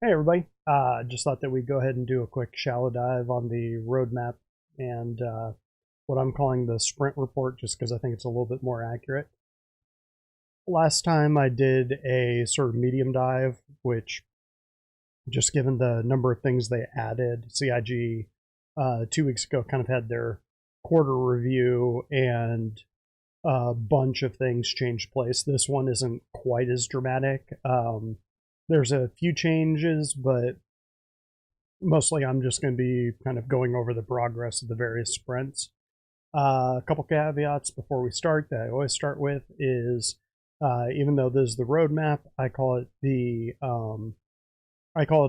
Hey everybody, just thought that we'd go ahead and do a quick shallow dive on the roadmap and what I'm calling the sprint report just because I think it's a little bit more accurate. Last time I did a sort of medium dive, which just given the number of things they added, CIG 2 weeks ago kind of had their quarter review and a bunch of things changed place. This one isn't quite as dramatic. There's a few changes, but mostly I'm just going to be kind of going over the progress of the various sprints. A couple caveats before we start that I always start with is even though this is the roadmap, I call it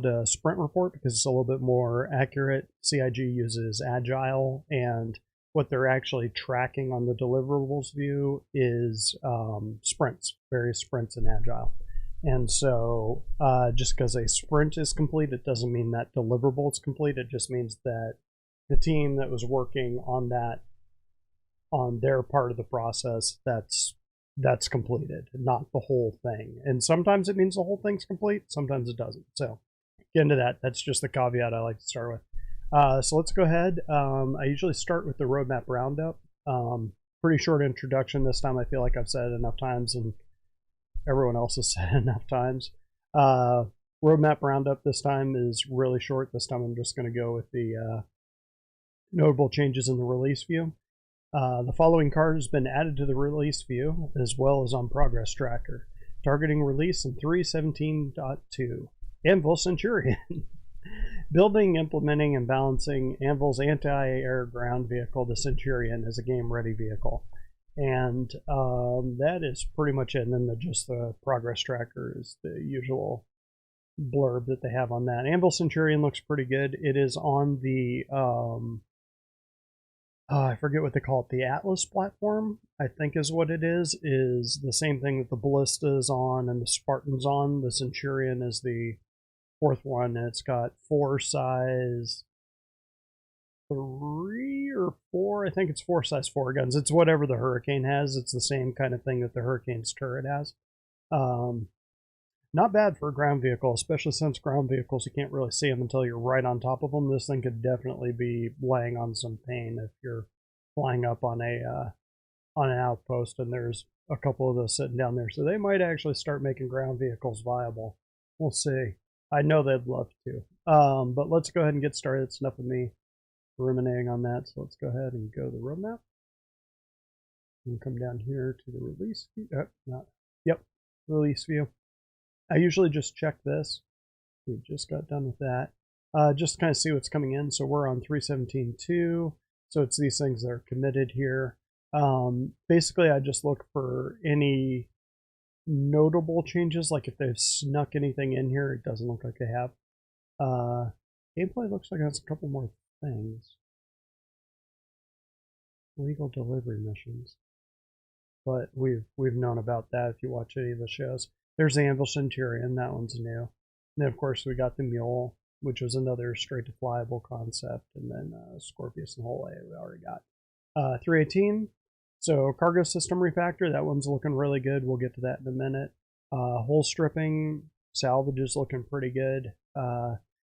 a sprint report because it's a little bit more accurate. CIG uses Agile, and what they're actually tracking on the deliverables view is sprints, various sprints in Agile. And so just because a sprint is complete, it doesn't mean that deliverable is complete. It just means that the team that was working on that, on their part of the process, that's completed, not the whole thing. And sometimes it means the whole thing's complete, sometimes it doesn't. So get into that. That's just the caveat I like to start with. So let's go ahead. I usually start with the roadmap roundup. Pretty short introduction this time. I feel like I've said it enough times, and everyone else has said enough times. Roadmap roundup this time is really short. This time I'm just going to go with the notable changes in the release view. The following card has been added to the release view as well as on progress tracker. Targeting release in 3.17.2. Anvil Centurion. Building, implementing, and balancing Anvil's anti-air ground vehicle, the Centurion, as a game-ready vehicle. And that is pretty much it. And then just the progress tracker is the usual blurb that they have on that. Anvil Centurion looks pretty good. It is on the I forget what they call it, the Atlas platform, I think is what it is the same thing that the Ballista is on and the Spartan's on. The Centurion is the fourth one, and it's got 4 size 3 or 4, I think it's 4 size 4 guns. It's whatever the Hurricane has. It's the same kind of thing that the Hurricane's turret has. Not bad for a ground vehicle, especially since ground vehicles, you can't really see them until you're right on top of them. This thing could definitely be laying on some pain if you're flying up on an outpost and there's a couple of those sitting down there. So they might actually start making ground vehicles viable. We'll see. I know they'd love to. But let's go ahead and get started. It's enough of me ruminating on that. So let's go ahead and go to the roadmap. And come down here to the release view. Release view. I usually just check this. We just got done with that. Just to kind of see what's coming in. So we're on 3.17.2. So it's these things that are committed here. Basically, I just look for any notable changes, like if they've snuck anything in here. It doesn't look like they have. Gameplay looks like it has a couple more things. Legal delivery missions. But we've known about that if you watch any of the shows. There's the Anvil Centurion, that one's new. And then of course we got the Mule, which was another straight to flyable concept, and then Scorpius and Hole A we already got. 3.18, so cargo system refactor, that one's looking really good. We'll get to that in a minute. Hull stripping, salvage is looking pretty good.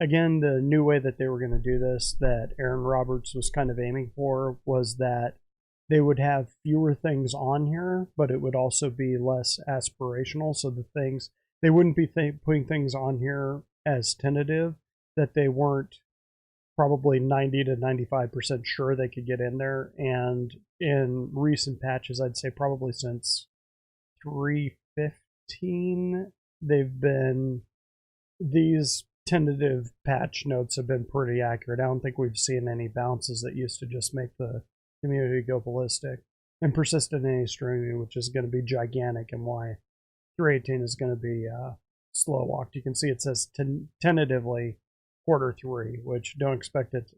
Again, the new way that they were going to do this, that Aaron Roberts was kind of aiming for, was that they would have fewer things on here, but it would also be less aspirational. So the things, they wouldn't be putting things on here as tentative that they weren't probably 90 to 95% sure they could get in there. And in recent patches, I'd say probably since 3.15, these tentative patch notes have been pretty accurate. I don't think we've seen any bounces that used to just make the community go ballistic, and persistent any streaming, which is going to be gigantic, and why 3.18 is going to be slow walked. You can see it says tentatively Q3, which don't expect it.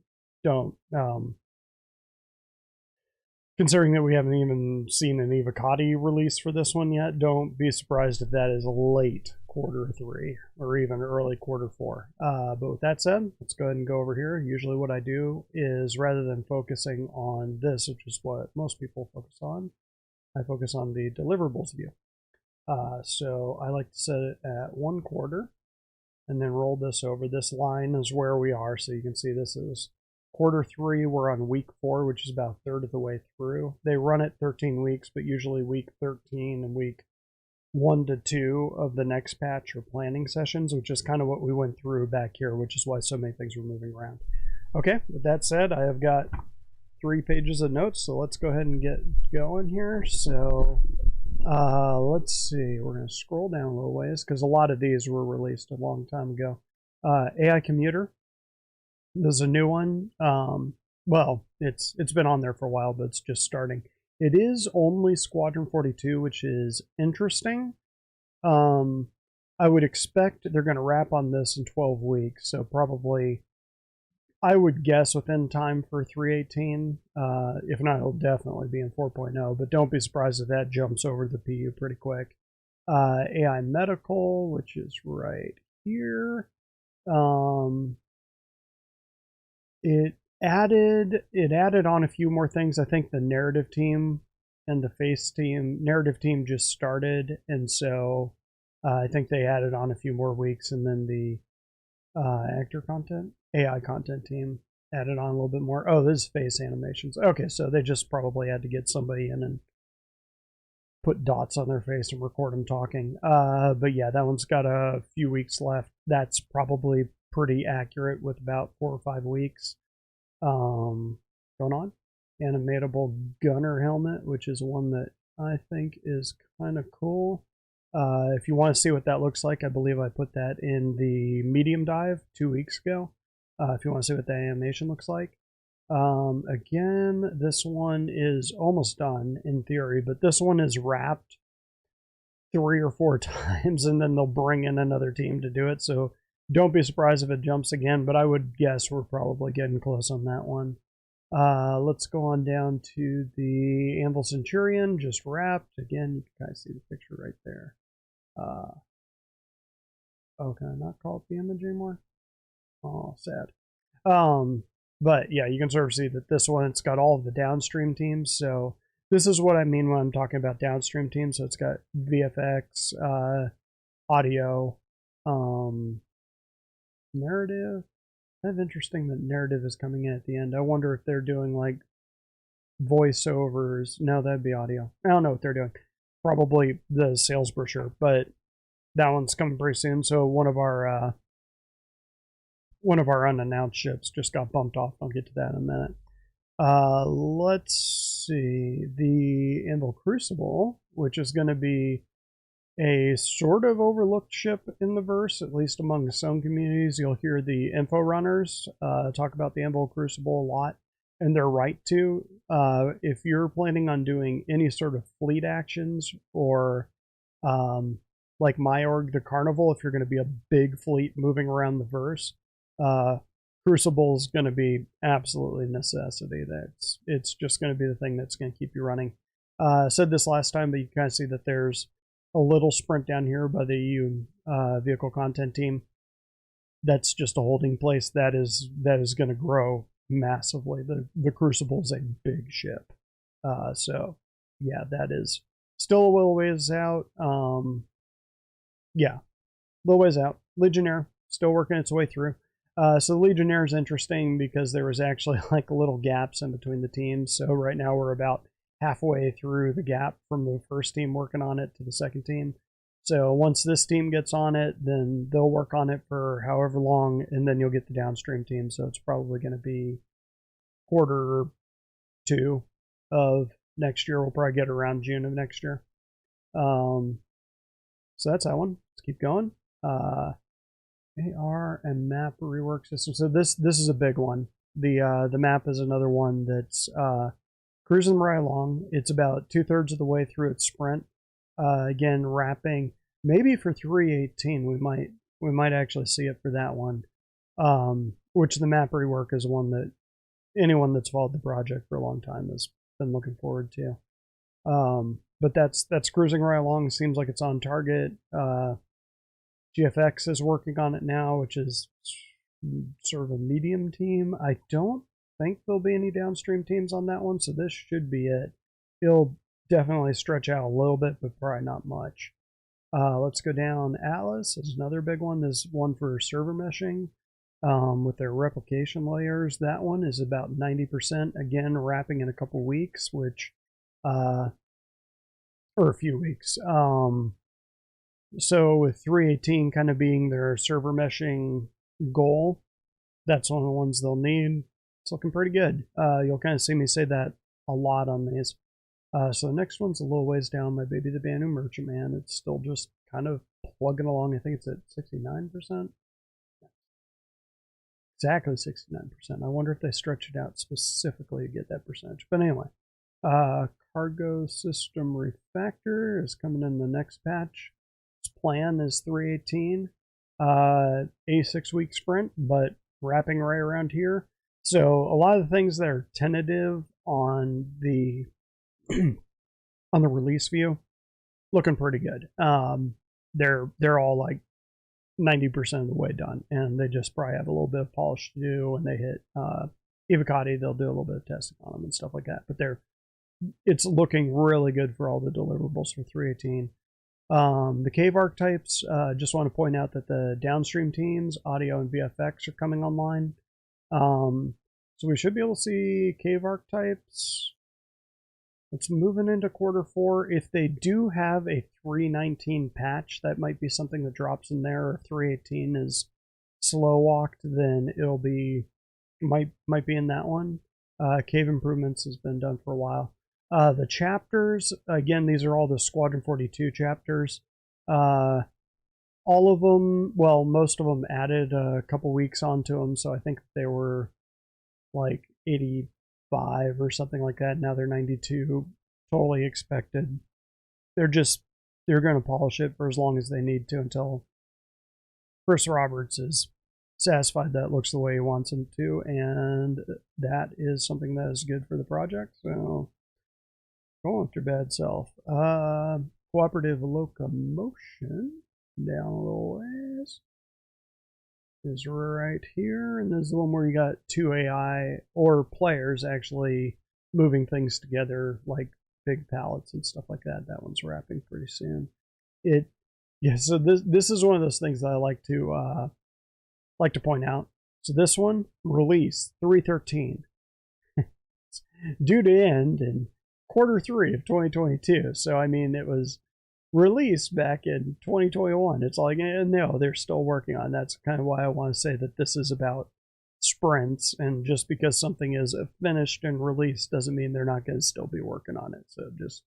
Considering that we haven't even seen an Evocati release for this one yet, don't be surprised if that is late Q3 or even early Q4. But with that said, let's go ahead and go over here. Usually what I do is, rather than focusing on this, which is what most people focus on, I focus on the deliverables view. So I like to set it at 1 quarter. and then roll this over. This line is where we are, so you can see this is Q3. We're on week 4, which is about a third of the way through. They run it 13 weeks, but usually week 13 and week 1 to 2 of the next patch are planning sessions, which is kind of what we went through back here, which is why so many things were moving around. Okay, with that said, I have got 3 pages of notes, so let's go ahead and get going here. So let's see, we're going to scroll down a little ways because a lot of these were released a long time ago. AI Commuter, there's a new one. Well, it's been on there for a while, but it's just starting. It is only Squadron 42, which is interesting. I would expect they're going to wrap on this in 12 weeks, so probably, I would guess, within time for 3.18. If not, it'll definitely be in 4.0, but don't be surprised if that jumps over the PU pretty quick. AI Medical, which is right here. It added on a few more things. I think the narrative team and the face team, narrative team just started, and so I think they added on a few more weeks, and then the actor content, AI content team added on a little bit more. Oh, this is face animations. Okay, so they just probably had to get somebody in and put dots on their face and record them talking. But yeah, that one's got a few weeks left. That's probably pretty accurate with about 4 or 5 weeks going on. Animatable gunner helmet, which is one that I think is kind of cool. If you want to see what that looks like, I believe I put that in the medium dive 2 weeks ago. If you want to see what the animation looks like. Again, this one is almost done in theory, but this one is wrapped 3 or 4 times, and then they'll bring in another team to do it. So don't be surprised if it jumps again, but I would guess we're probably getting close on that one. Let's go on down to the Anvil Centurion, just wrapped. Again, you can kind of see the picture right there. Oh, can I not call it the image anymore? Oh, sad. But yeah, you can sort of see that this one, it's got all of the downstream teams. So this is what I mean when I'm talking about downstream teams. So it's got VFX, audio, narrative. Kind of interesting that narrative is coming in at the end. I wonder if they're doing like voiceovers. No, that'd be audio. I don't know what they're doing. Probably the sales brochure, but that one's coming pretty soon. So one of our unannounced ships just got bumped off. I'll get to that in a minute. Let's see, the Anvil Crucible, which is going to be a sort of overlooked ship in the verse, at least among some communities. You'll hear the info runners talk about the Anvil Crucible a lot, and they're right to. If you're planning on doing any sort of fleet actions, or like my org, the Carnival, if you're going to be a big fleet moving around the verse, Crucible is going to be absolutely necessity. It's just going to be the thing that's going to keep you running. I said this last time, but you can kind of see that there's a little sprint down here by the EU vehicle content team. That's just a holding place that is going to grow massively. The Crucible is a big ship, so yeah, that is still a little ways out. Yeah, a little ways out. Legionnaire still working its way through. So Legionnaire is interesting because there was actually like little gaps in between the teams. So right now we're about halfway through the gap from the first team working on it to the second team. So once this team gets on it, then they'll work on it for however long, and then you'll get the downstream team. So it's probably going to be Q2 of next year. We'll probably get around June of next year. So that's that one. Let's keep going. AR and map rework system. So this is a big one. The map is another one that's cruising right along. It's about 2/3 of the way through its sprint. Again, wrapping maybe for 3.18. We might actually see it for that one. Which the map rework is one that anyone that's followed the project for a long time has been looking forward to. But that's cruising right along. Seems like it's on target. GFX is working on it now, which is sort of a medium team. I don't think there'll be any downstream teams on that one, so this should be it. It'll definitely stretch out a little bit, but probably not much. Let's go down. Atlas is another big one. There's one for server meshing with their replication layers. That one is about 90%. Again, wrapping in a couple weeks, which, or a few weeks. So with 3.18 kind of being their server meshing goal, that's one of the ones they'll need. It's looking pretty good. You'll kind of see me say that a lot on these. So the next one's a little ways down, my baby the Banu Merchant Man. It's still just kind of plugging along. I think it's at 69%. Exactly 69%. I wonder if they stretch it out specifically to get that percentage. But anyway, Cargo System Refactor is coming in the next patch. Its plan is 3.18. A 6-week sprint, but wrapping right around here. So a lot of the things that are tentative on the on the release view, looking pretty good. They're all like 90% of the way done, and they just probably have a little bit of polish to do. When they hit Evocati, they'll do a little bit of testing on them and stuff like that. But it's looking really good for all the deliverables for 3.18. The cave archetypes, just want to point out that the downstream teams, audio and VFX, are coming online. So we should be able to see cave archetypes. It's moving into Q4. If they do have a 3.19 patch, that might be something that drops in there. Or if 3.18 is slow walked, then it'll be might be in that one. Cave improvements has been done for a while. The chapters, again, these are all the Squadron 42 chapters. All of them, well, most of them added a couple weeks onto them, so I think they were like 85 or something like that. Now they're 92. Totally expected. They're going to polish it for as long as they need to until Chris Roberts is satisfied that it looks the way he wants him to, and that is something that is good for the project. So go after bad self. Cooperative locomotion down a little ways is right here, and there's the one where you got 2 AI or players actually moving things together, like big pallets and stuff like that. That one's wrapping pretty soon. So this is one of those things that I like to point out. So this one, release 3.13, due to end in Q3 of 2022. So I mean, it was released back in 2021. It's like, no, they're still working on it. That's kind of why I want to say that this is about sprints, and just because something is finished and released doesn't mean they're not going to still be working on it. So just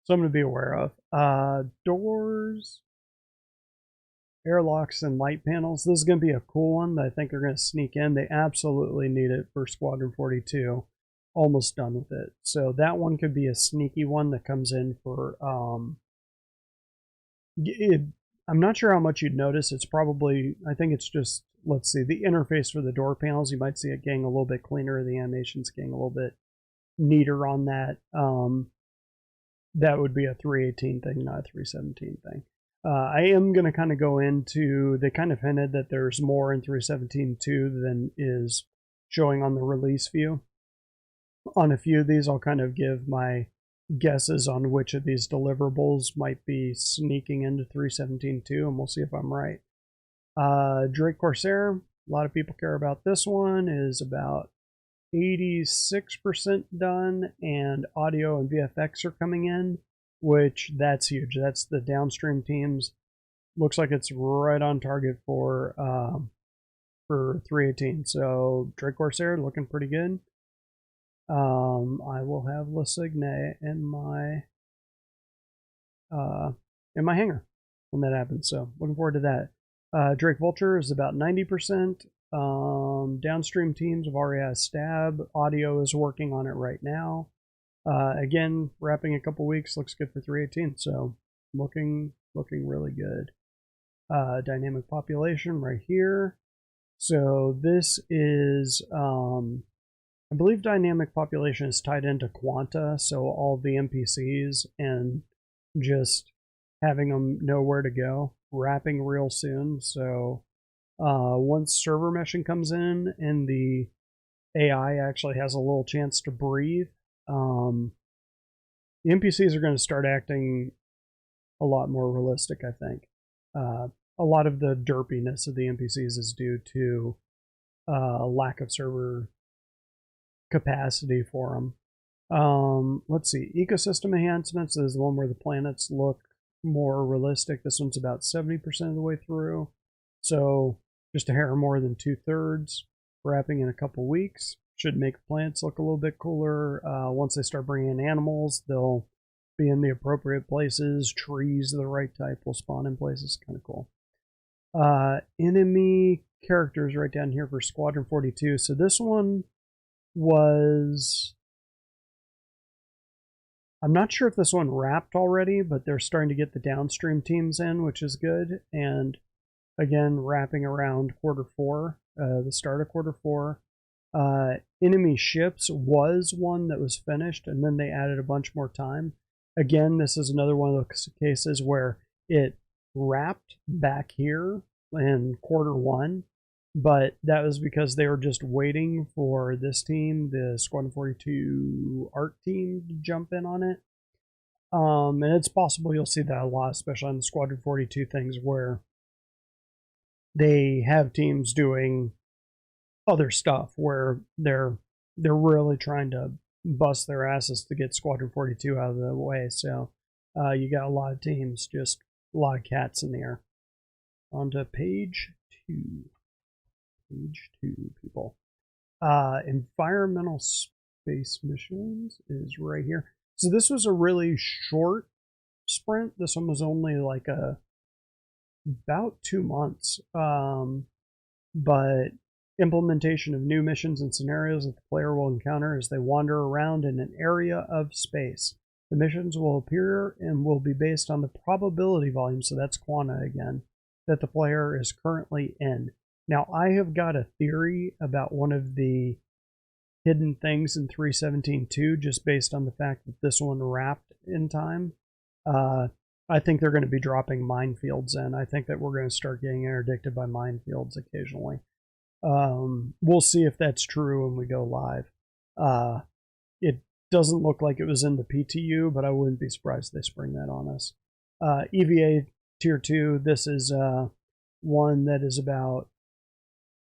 something to be aware of. Doors, airlocks, and light panels. This is going to be a cool one that I think are going to sneak in. They absolutely need it for Squadron 42. Almost done with it. So that one could be a sneaky one that comes in for I'm not sure how much you'd notice. It's probably, I think it's just, let's see, the interface for the door panels. You might see it getting a little bit cleaner. The animation's getting a little bit neater on that. That would be a 3.18 thing, not a 3.17 thing. I am going to kind of go into, they kind of hinted that there's more in 3.17 too than is showing on the release view. On a few of these, I'll kind of give my guesses on which of these deliverables might be sneaking into 3.17 too, and we'll see if I'm right. Drake Corsair, a lot of people care about this one, is about 86% done, and audio and VFX are coming in, which that's huge. That's the downstream teams. Looks like it's right on target for 3.18. So Drake Corsair looking pretty good. I will have Le Signe in my hangar when that happens. So looking forward to that. Drake Vulture is about 90%. Downstream teams have already had Stab. Audio is working on it right now. Again, wrapping a couple weeks. Looks good for 3.18. So looking really good. Dynamic population right here. So this is I believe dynamic population is tied into Quanta, so all the NPCs and just having them know where to go, wrapping real soon. So once server meshing comes in and the AI actually has a little chance to breathe, the NPCs are going to start acting a lot more realistic, I think. A lot of the derpiness of the NPCs is due to lack of server capacity for them. Let's see, ecosystem enhancements is the one where the planets look more realistic. This one's about 70% of the way through, so just a hair more than 2/3. Wrapping in a couple weeks should make plants look a little bit cooler. Once they start bringing in animals, they'll be in the appropriate places. Trees of the right type will spawn in places. Kind of cool. Enemy characters right down here for Squadron 42. So this one was, I'm not sure if this one wrapped already, but they're starting to get the downstream teams in, which is good. And again, wrapping around Q4, the start of Q4. Enemy ships was one that was finished, and then they added a bunch more time. Again, this is another one of those cases where it wrapped back here in Q1, but that was because they were just waiting for this team, the Squadron 42 art team, to jump in on it. And it's possible you'll see that a lot, especially on the Squadron 42 things where they have teams doing other stuff where they're really trying to bust their asses to get Squadron 42 out of the way. So you got a lot of teams, just a lot of cats in the air. On to page 2. Page 2, people. Environmental space missions is right here. So this was a really short sprint. This one was only like about 2 months. But implementation of new missions and scenarios that the player will encounter as they wander around in an area of space. The missions will appear and will be based on the probability volume, so that's quanta again, that the player is currently in. Now, I have got a theory about one of the hidden things in 3.17.2 just based on the fact that this one wrapped in time. I think they're going to be dropping minefields in. I think that we're going to start getting interdicted by minefields occasionally. We'll see if that's true when we go live. It doesn't look like it was in the PTU, but I wouldn't be surprised if they spring that on us. EVA Tier 2, this is one that is about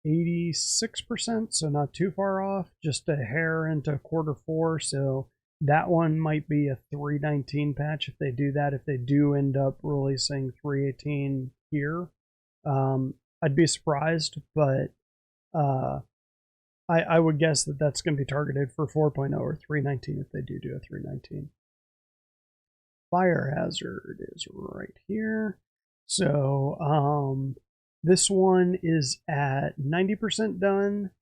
86%, so not too far off, just a hair into Q4, so that one might be a 3.19 patch if they do that. If they do end up releasing 3.18 here, I'd be surprised, but I would guess that that's going to be targeted for 4.0 or 3.19 if they do a 3.19. Fire hazard is right here. So this one is at 90% done.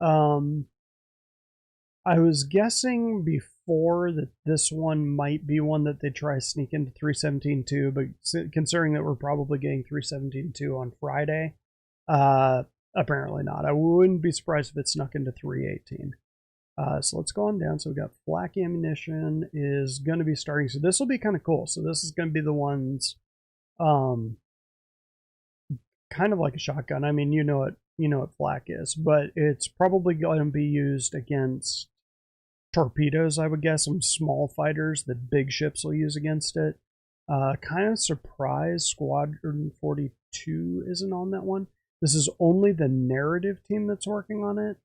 I was guessing before that this one might be one that they try to sneak into 3.17.2, but considering that we're probably getting 3.17.2 on Friday, apparently not. I wouldn't be surprised if it snuck into 3.18. So let's go on down. So we've got flak ammunition is going to be starting. So this will be kind of cool. So this is going to be the ones, kind of like a shotgun. I mean, you know what flak is, but it's probably going to be used against torpedoes, I would guess, some small fighters that big ships will use against it. Kind of surprised Squadron 42 isn't on that one. This is only the narrative team that's working on it.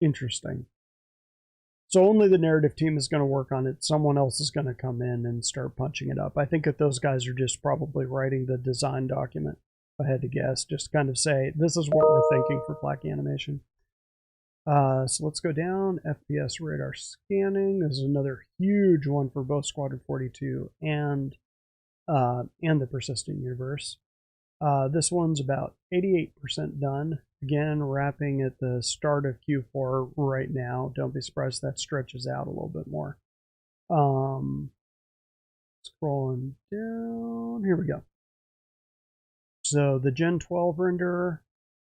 Interesting. So only the narrative team is going to work on it. Someone else is going to come in and start punching it up. I think that those guys are just probably writing the design document, if I had to guess, just kind of say, this is what we're thinking for flak animation. So let's go down. FPS radar scanning. This is another huge one for both Squadron 42 and the Persistent Universe. This one's about 88% done. Again, wrapping at the start of Q4 right now. Don't be surprised if that stretches out a little bit more. Scrolling down. Here we go. So the Gen 12 renderer.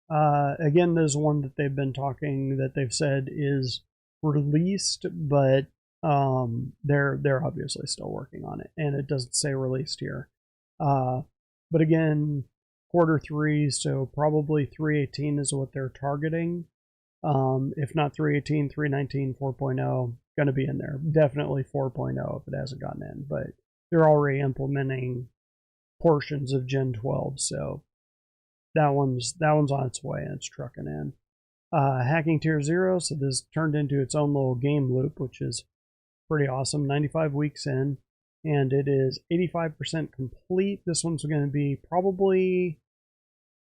Again, there's one that they've been talking, that they've said is released, but they're obviously still working on it, and it doesn't say released here. But again, Q3, so probably 3.18 is what they're targeting. If not 3.18, 3.19, 4.0, going to be in there. Definitely 4.0 if it hasn't gotten in, but they're already implementing portions of Gen 12, so that one's on its way and it's trucking in. Hacking Tier 0, so this turned into its own little game loop, which is pretty awesome. 95 weeks in, and it is 85% complete. This one's going to be probably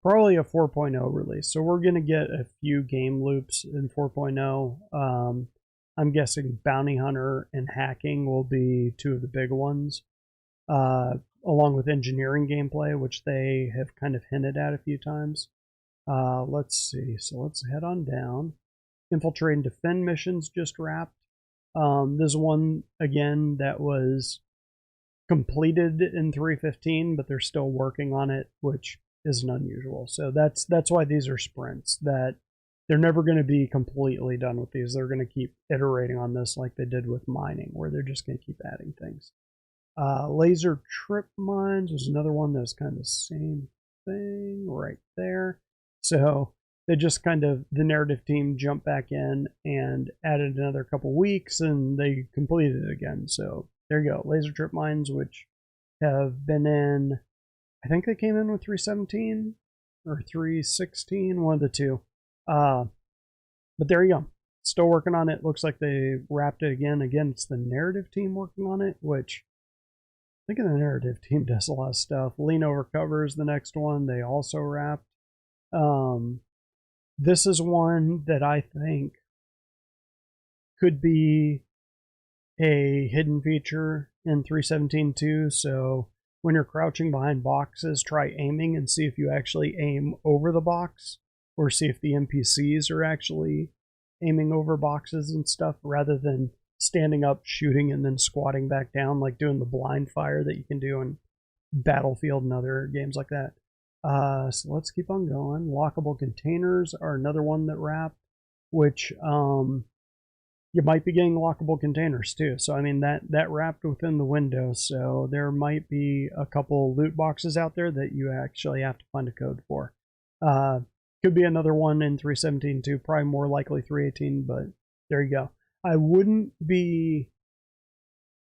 a 4.0 release, so we're going to get a few game loops in 4.0. I'm guessing Bounty Hunter and Hacking will be two of the big ones, along with engineering gameplay, which they have kind of hinted at a few times. Let's see, so let's head on down. Infiltrate and Defend missions just wrapped. There's one, again, that was completed in 3.15, but they're still working on it, which isn't unusual. So that's why these are sprints, that they're never going to be completely done with these. They're going to keep iterating on this like they did with mining, where they're just going to keep adding things. Laser trip mines was another one that's kind of the same thing right there. So they just kind of, the narrative team jumped back in and added another couple weeks, and they completed it again. So there you go. Laser trip mines, which have been in, I think they came in with 3.17 or 3.16, one of the two. But there you go. Still working on it. Looks like they wrapped it again. Again, it's the narrative team working on it, which I think the narrative team does a lot of stuff. Lean Over Cover is the next one. They also wrapped. This is one that I think could be a hidden feature in 3.17 too. So when you're crouching behind boxes, try aiming and see if you actually aim over the box, or see if the NPCs are actually aiming over boxes and stuff, rather than standing up, shooting, and then squatting back down, like doing the blind fire that you can do in Battlefield and other games like that. So let's keep on going. Lockable containers are another one that wrapped, which you might be getting lockable containers too. So I mean, that wrapped within the window, so there might be a couple loot boxes out there that you actually have to find a code for. Could be another one in 3.17 too, probably more likely 3.18, but there you go. I wouldn't be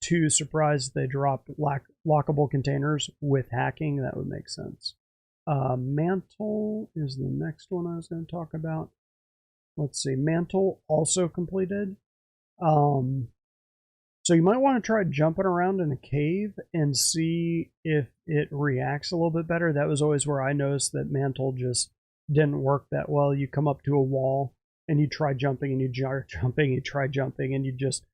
too surprised if they dropped lockable containers with hacking. That would make sense. Mantle is the next one I was going to talk about. Let's see, Mantle also completed. So you might want to try jumping around in a cave and see if it reacts a little bit better. That was always where I noticed that Mantle just didn't work that well. You come up to a wall and you try jumping and you jumping, you try jumping, and you just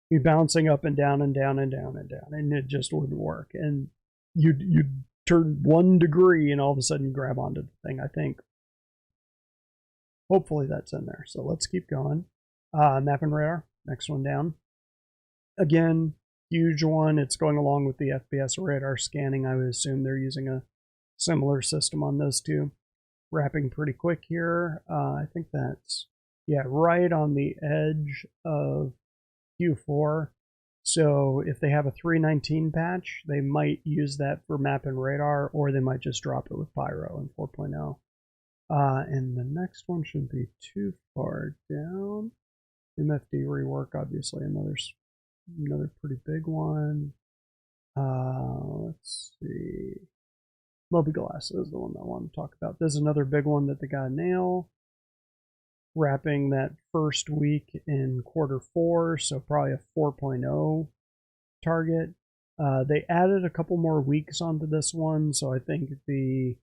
be bouncing up and down and down and down and down, and it just wouldn't work. And you'd turn 1 degree and all of a sudden you grab onto the thing. I think hopefully that's in there. So let's keep going. Map and radar, next one down. Again, huge one. It's going along with the FPS radar scanning. I would assume they're using a similar system on those two. Wrapping pretty quick here. I think that's, yeah, right on the edge of Q4. So if they have a 3.19 patch, they might use that for map and radar, or they might just drop it with Pyro in 4.0. And the next one shouldn't be too far down. MFD rework, obviously, another pretty big one. Let's see. Mobiglass is the one I want to talk about. This is another big one that they got to nail. Wrapping that first week in Q4, so probably a 4.0 target. They added a couple more weeks onto this one, so I think the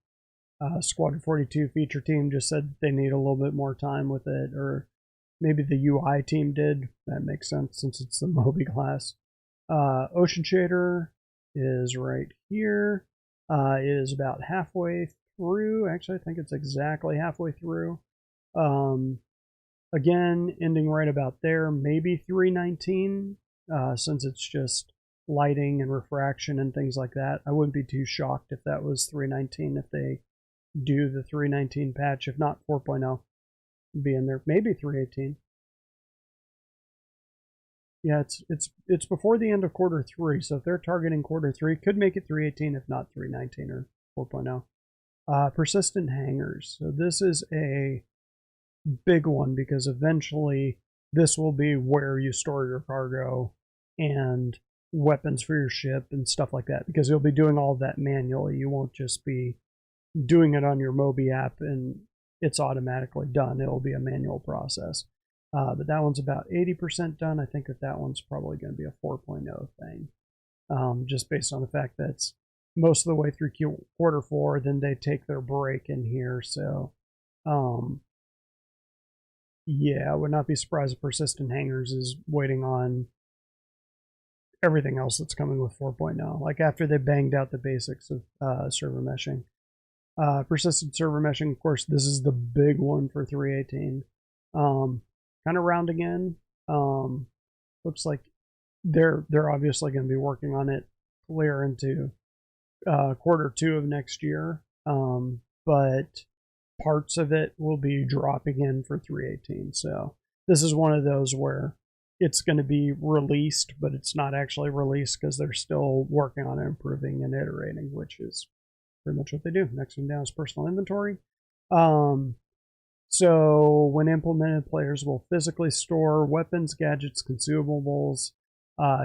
Squadron 42 feature team just said they need a little bit more time with it, or maybe the UI team did. That makes sense since it's the Mobiglass. Ocean Shader is right here. It is about halfway through. Actually, I think it's exactly halfway through. Again, ending right about there, maybe 3.19, since it's just lighting and refraction and things like that. I wouldn't be too shocked if that was 3.19 if they do the 3.19 patch. If not, 4.0 be in there. Maybe 3.18. Yeah, it's before the end of Q3, so if they're targeting Q3, could make it 3.18, if not 3.19 or 4.0. Persistent hangars. So this is a big one because eventually this will be where you store your cargo, and weapons for your ship and stuff like that, because you'll be doing all of that manually. You won't just be doing it on your Moby app and it's automatically done. It'll be a manual process. But that one's about 80% done. I think that one's probably going to be a 4.0 thing, just based on the fact that it's most of the way through quarter 4. Then they take their break in here. So, yeah, I would not be surprised if Persistent Hangars is waiting on everything else that's coming with 4.0. Like after they banged out the basics of server meshing. Persistent server meshing, of course, this is the big one for 3.18. Kind of rounding in. Looks like they're obviously going to be working on it clear into quarter 2 of next year. But parts of it will be dropping in for 3.18. So this is one of those where it's going to be released, but it's not actually released because they're still working on it, improving and iterating, which is pretty much what they do. Next one down is personal inventory. So when implemented, players will physically store weapons, gadgets, consumables,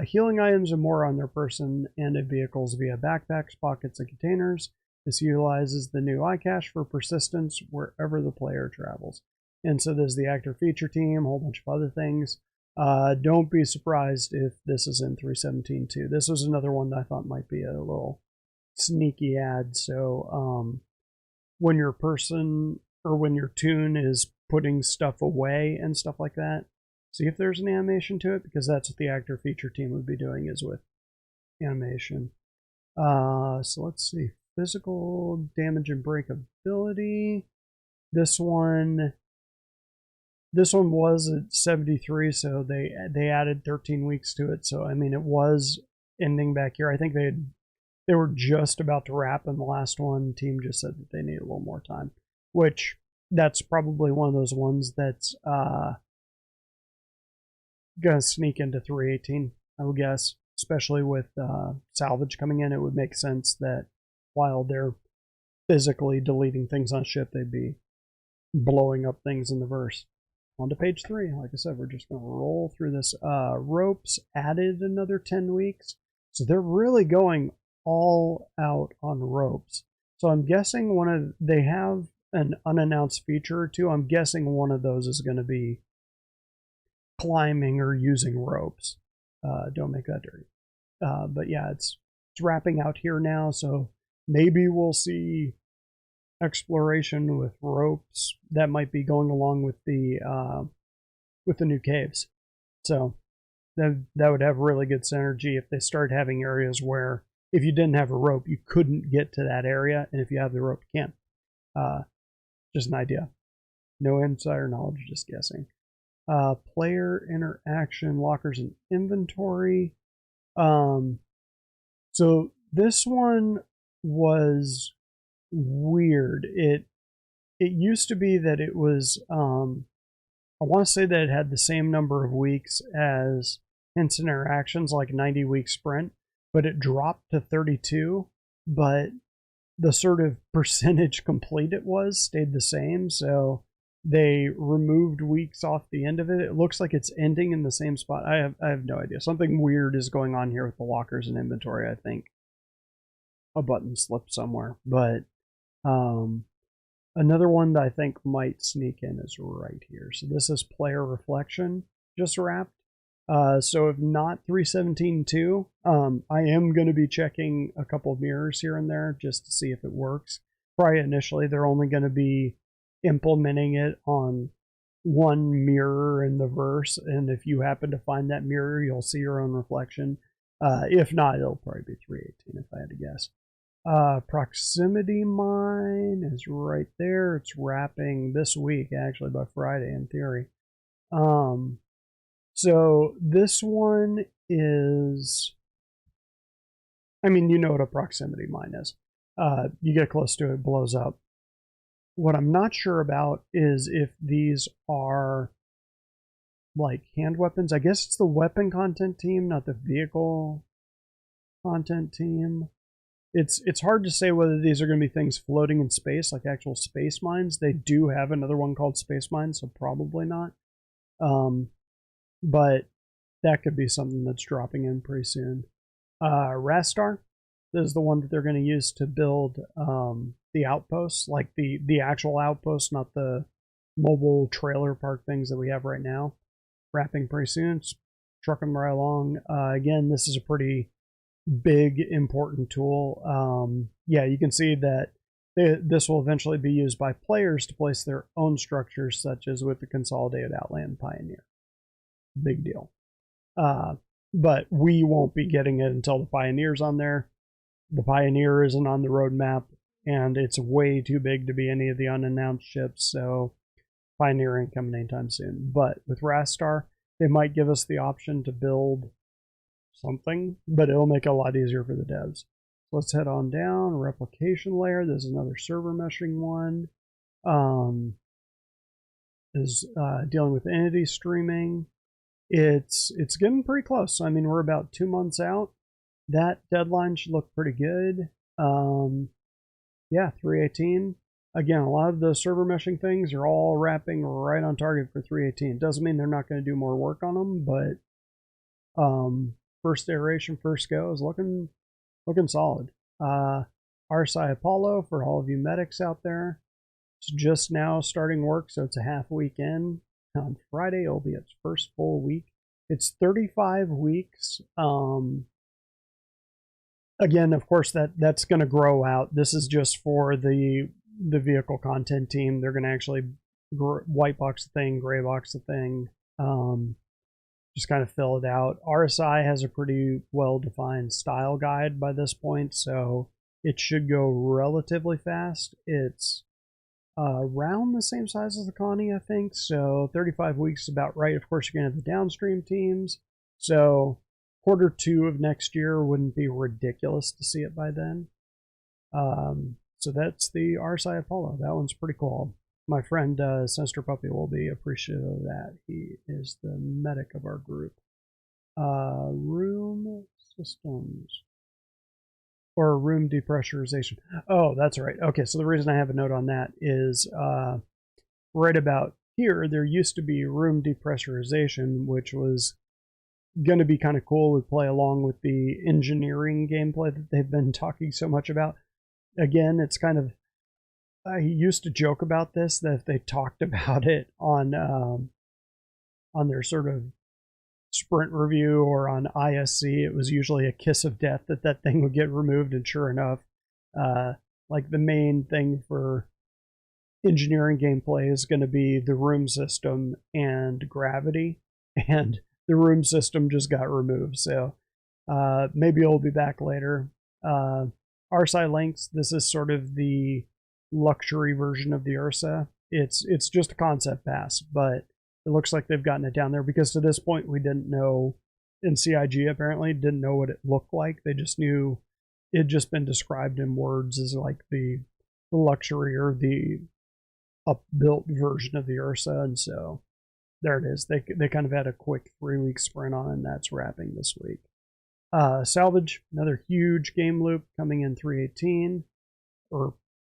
healing items, and more on their person and in vehicles via backpacks, pockets, and containers. This utilizes the new iCache for persistence wherever the player travels. And so there's the actor feature team, a whole bunch of other things. Don't be surprised if this is in 3.17 too. This was another one that I thought might be a little sneaky ad. So when your person or when your toon is putting stuff away and stuff like that, see if there's an animation to it, because that's what the actor feature team would be doing, is with animation. So let's see. Physical damage and breakability. This one was at 73, so they added 13 weeks to it. So I mean, it was ending back here. I think they were just about to wrap, and the last one team just said that they need a little more time, which that's probably one of those ones that's gonna sneak into 3.18, I would guess. Especially with salvage coming in, it would make sense that while they're physically deleting things on ship, they'd be blowing up things in the verse. On to page 3. Like I said, we're just going to roll through this. Ropes added another 10 weeks. So they're really going all out on ropes. So I'm guessing they have an unannounced feature or two. I'm guessing one of those is going to be climbing or using ropes. Don't make that dirty. But yeah, it's wrapping out here now. So maybe we'll see exploration with ropes that might be going along with the new caves. So that would have really good synergy if they start having areas where if you didn't have a rope, you couldn't get to that area, and if you have the rope, you can. Just an idea. No insider knowledge, just guessing. Player interaction, lockers, and inventory. So this one was weird. It used to be that it was I want to say that it had the same number of weeks as hints and interactions, like 90-week sprint, but it dropped to 32, but the sort of percentage complete it was stayed the same. So they removed weeks off the end of it. It looks like it's ending in the same spot. I have no idea. Something weird is going on here with the lockers and inventory. I think a button slipped somewhere. But another one that I think might sneak in is right here. So this is player reflection, just wrapped. So if not 3.17.2, I am going to be checking a couple of mirrors here and there just to see if it works. Probably initially they're only going to be implementing it on one mirror in the verse, and if you happen to find that mirror, you'll see your own reflection. If not, it'll probably be 3.18 if I had to guess. Proximity mine is right there. It's wrapping this week, actually, by Friday in theory. So this one is, I mean, you know what a proximity mine is. You get close to it, it blows up. What I'm not sure about is if these are like hand weapons. I guess it's the weapon content team, not the vehicle content team. It's hard to say whether these are going to be things floating in space, like actual space mines. They do have another one called space mines, so probably not. But that could be something that's dropping in pretty soon. Rastar is the one that they're going to use to build the outposts, like the actual outposts, not the mobile trailer park things that we have right now. Wrapping pretty soon. It's trucking right along. Again, this is a pretty big, important tool. Yeah, you can see that this will eventually be used by players to place their own structures, such as with the Consolidated Outland Pioneer. Big deal. But we won't be getting it until the Pioneer's on there. The Pioneer isn't on the roadmap, and it's way too big to be any of the unannounced ships, so Pioneer ain't coming anytime soon. But with Rastar, they might give us the option to build something, but it'll make it a lot easier for the devs. Let's head on down. Replication layer. There's another server meshing one. Is dealing with entity streaming. It's getting pretty close. I mean, we're about 2 months out. That deadline should look pretty good. Yeah, 318. Again, a lot of the server meshing things are all wrapping right on target for 318. Doesn't mean they're not going to do more work on them, but first iteration, first go is looking solid. RSI Apollo for all of you medics out there. It's just now starting work, so it's a half week in. On Friday, it'll be its first full week. It's 35 weeks. Again, of course, that's going to grow out. This is just for the vehicle content team. They're going to actually white box the thing, gray box the thing, just kind of fill it out. RSI has a pretty well-defined style guide by this point, so it should go relatively fast. It's around the same size as the Connie, I think, so 35 weeks is about right. Of course, you're going to have the downstream teams, so Q2 of next year wouldn't be ridiculous to see it by then. So that's the RSI Apollo. That one's pretty cool. My friend Sinister Puppy will be appreciative of that. He is the medic of our group. Room systems. Or room depressurization. Oh, that's right. Okay, so the reason I have a note on that is right about here, there used to be room depressurization, which was going to be kind of cool. Would play along with the engineering gameplay that they've been talking so much about. Again, it's kind of, he used to joke about this, that if they talked about it on their sort of sprint review or on ISC, it was usually a kiss of death that thing would get removed. And sure enough, like the main thing for engineering gameplay is going to be the room system and gravity, and the room system just got removed. So maybe it'll be back later. RSI links, this is sort of the luxury version of the Ursa. It's just a concept pass, but it looks like they've gotten it down there, because to this point we didn't know, in CIG apparently didn't know what it looked like. They just knew it had just been described in words as like the luxury or the up-built version of the Ursa, and so there it is. They kind of had a quick 3-week sprint on, and that's wrapping this week. Salvage, another huge game loop coming in 318, or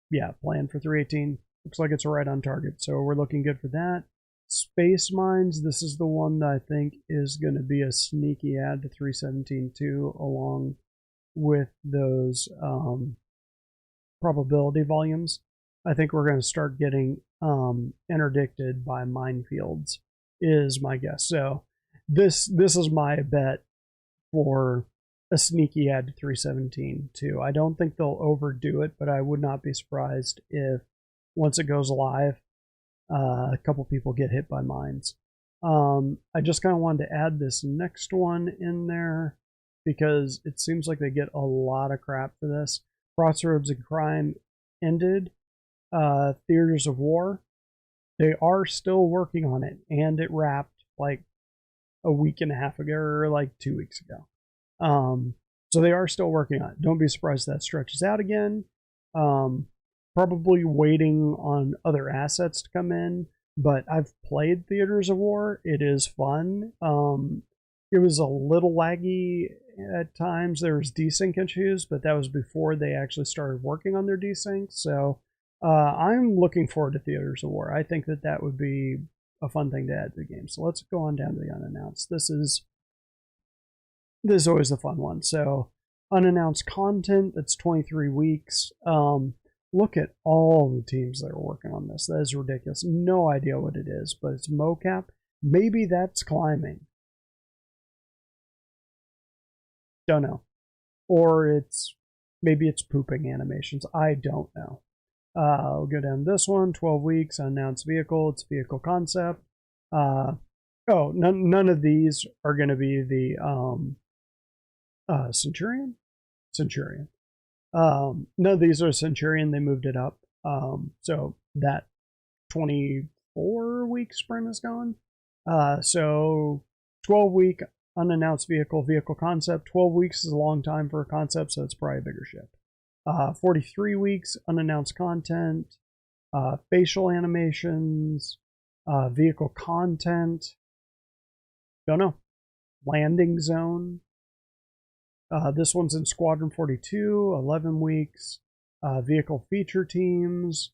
yeah, planned for 318. Looks like it's right on target, so we're looking good for that. Space Mines, this is the one that I think is going to be a sneaky add to 317.2, along with those probability volumes. I think we're going to start getting interdicted by minefields, is my guess. So this is my bet for a sneaky add to 317.2. I don't think they'll overdo it, but I would not be surprised if once it goes live, a couple people get hit by mines. I just kind of wanted to add this next one in there because it seems like they get a lot of crap for this. Crossroads of Crime ended. Theaters of War, they are still working on it, and it wrapped like a week and a half ago, or like 2 weeks ago. So they are still working on it. Don't be surprised if that stretches out again. Probably waiting on other assets to come in, but I've played Theaters of War. It is fun. It was a little laggy at times. There was desync issues, but that was before they actually started working on their desync. So I'm looking forward to Theaters of War. I think that would be a fun thing to add to the game. So let's go on down to the unannounced. This is always a fun one. So Unannounced content, that's 23 weeks. Look at all the teams that are working on this. That is ridiculous. No idea what it is, but it's mocap. Maybe that's climbing. Don't know. Or maybe it's pooping animations. I don't know. I'll go down this one, 12 weeks, unannounced vehicle. It's vehicle concept. None of these are going to be the Centurion? Centurion. None of these are Centurion. They moved it up. So that 24-week sprint is gone. So 12-week unannounced vehicle concept. 12 weeks is a long time for a concept, so it's probably a bigger ship. 43 weeks unannounced content, facial animations, vehicle content. Don't know. Landing zone. This one's in Squadron 42, 11 weeks. Vehicle feature teams,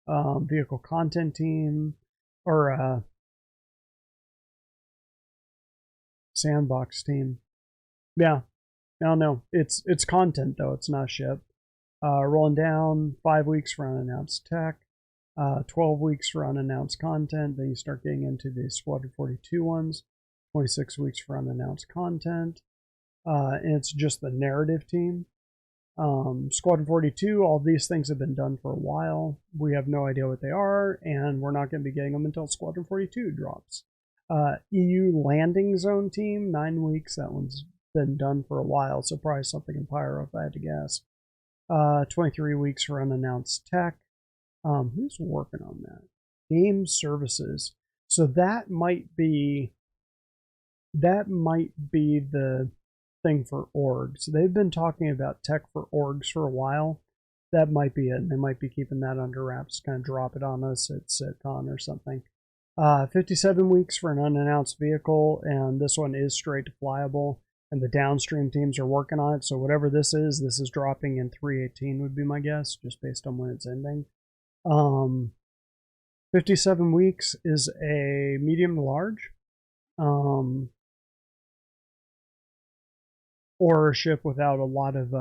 vehicle content team, or sandbox team. Yeah, no, it's content though. It's not ship. Rolling down, 5 weeks for unannounced tech, 12 weeks for unannounced content. Then you start getting into the Squadron 42 ones. 26 weeks for unannounced content. And it's just the narrative team. Squadron 42, all these things have been done for a while. We have no idea what they are, and we're not going to be getting them until Squadron 42 drops. EU landing zone team, 9 weeks. That one's been done for a while, so probably something in Pyro if I had to guess. 23 weeks for unannounced tech. Who's working on that? Game services. So that might be the thing for orgs. They've been talking about tech for orgs for a while. That might be it. And they might be keeping that under wraps, kind of drop it on us at SitCon or something. 57 weeks for an unannounced vehicle, and this one is straight to flyable, and the downstream teams are working on it. So whatever this is dropping in 318 would be my guess, just based on when it's ending. 57 weeks is a medium to large. Or a ship without a lot of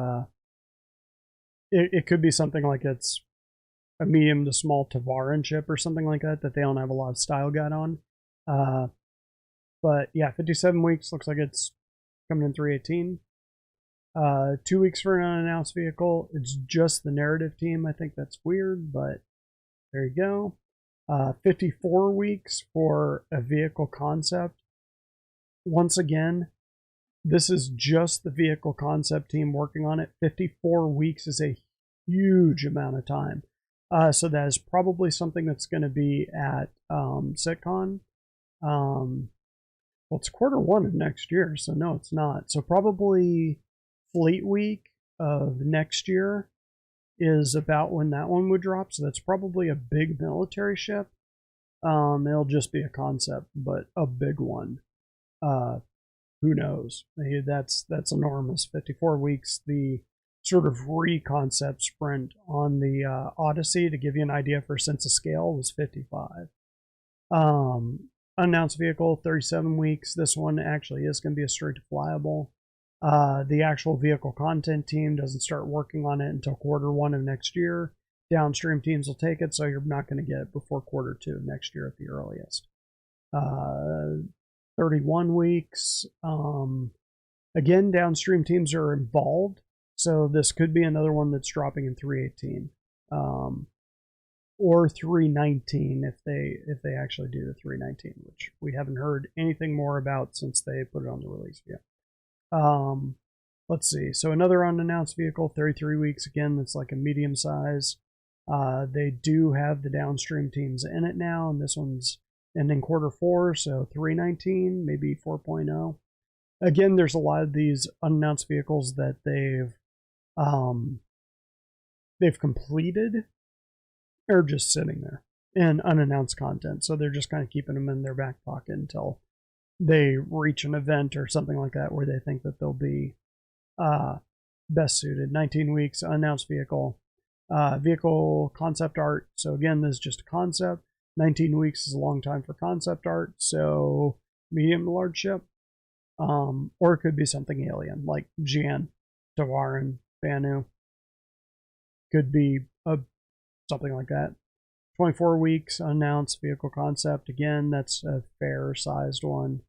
it could be something like it's a medium to small Tavaran ship or something like that they don't have a lot of style guide on. But yeah, 57 weeks looks like it's coming in 318. 2 weeks for an unannounced vehicle. It's just the narrative team. I think that's weird, but there you go. 54 weeks for a vehicle concept. Once again, this is just the vehicle concept team working on it. 54 weeks is a huge amount of time. So that is probably something that's going to be at SitCon. Well, it's Q1 of next year, so no, it's not. So probably Fleet Week of next year is about when that one would drop. So that's probably a big military ship. It'll just be a concept, but a big one. Who knows? That's enormous. 54 weeks. The sort of re-concept sprint on the Odyssey, to give you an idea for sense of scale, was 55. Unannounced vehicle, 37 weeks. This one actually is going to be a straight to flyable. The actual vehicle content team doesn't start working on it until Q1 of next year. Downstream teams will take it, so you're not going to get it before Q2 of next year at the earliest. 31 weeks. Again, downstream teams are involved, so this could be another one that's dropping in 318. Or 319 if they actually do the 319, which we haven't heard anything more about since they put it on the release yet. Let's see. So another unannounced vehicle, 33 weeks. Again, that's like a medium size. They do have the downstream teams in it now, and this one's ending Q4, so 319, maybe 4.0. Again, there's a lot of these unannounced vehicles that they've completed or just sitting there in unannounced content. So they're just kind of keeping them in their back pocket until they reach an event or something like that where they think that they'll be best suited. 19 weeks, unannounced vehicle. Vehicle concept art. So again, this is just a concept. 19 weeks is a long time for concept art, so medium to large ship. Or it could be something alien, like Jan Tavarin, Banu. Could be something like that. 24 weeks, announced vehicle concept. Again, that's a fair sized one.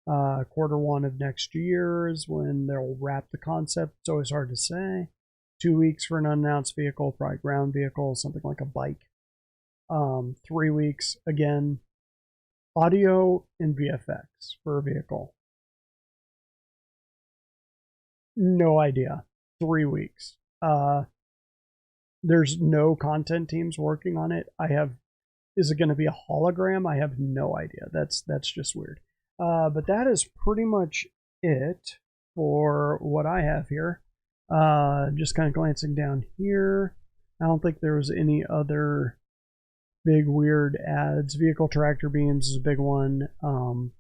Quarter 1 of next year is when they'll wrap the concept. It's always hard to say. 2 weeks for an unannounced vehicle, probably ground vehicle, something like a bike. 3 weeks, again, audio and VFX for a vehicle. No idea. 3 weeks. There's no content teams working on it. Is it going to be a hologram? I have no idea. That's just weird. But that is pretty much it for what I have here. Just kind of glancing down here. I don't think there was any other big weird ads. Vehicle tractor beams is a big one,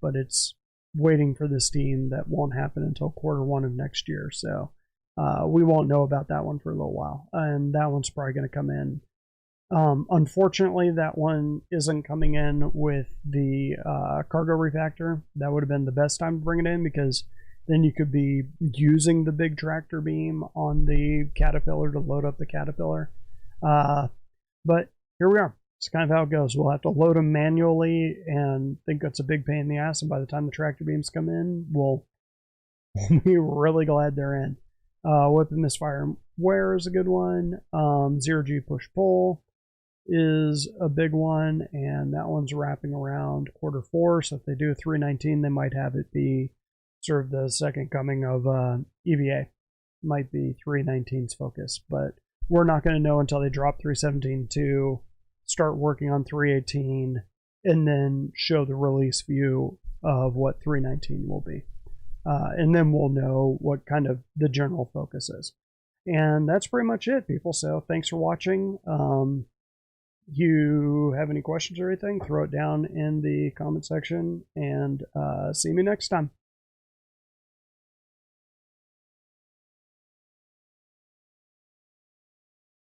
but it's waiting for the Steam. That won't happen until quarter 1 of next year. So we won't know about that one for a little while. And that one's probably going to come in. Unfortunately, that one isn't coming in with the cargo refactor. That would have been the best time to bring it in, because then you could be using the big tractor beam on the Caterpillar to load up the Caterpillar. But here we are. It's kind of how it goes. We'll have to load them manually, and think that's a big pain in the ass. And by the time the tractor beams come in, we'll be really glad they're in. Weapon misfire wear is a good one. 0G push-pull is a big one, and that one's wrapping around quarter 4. So if they do a 319, they might have it be sort of the second coming of EVA. Might be 319's focus, but we're not going to know until they drop 317 to start working on 318, and then show the release view of what 319 will be. And then we'll know what kind of the general focus is. And that's pretty much it, people. So thanks for watching. You have any questions or anything, throw it down in the comment section, and see me next time.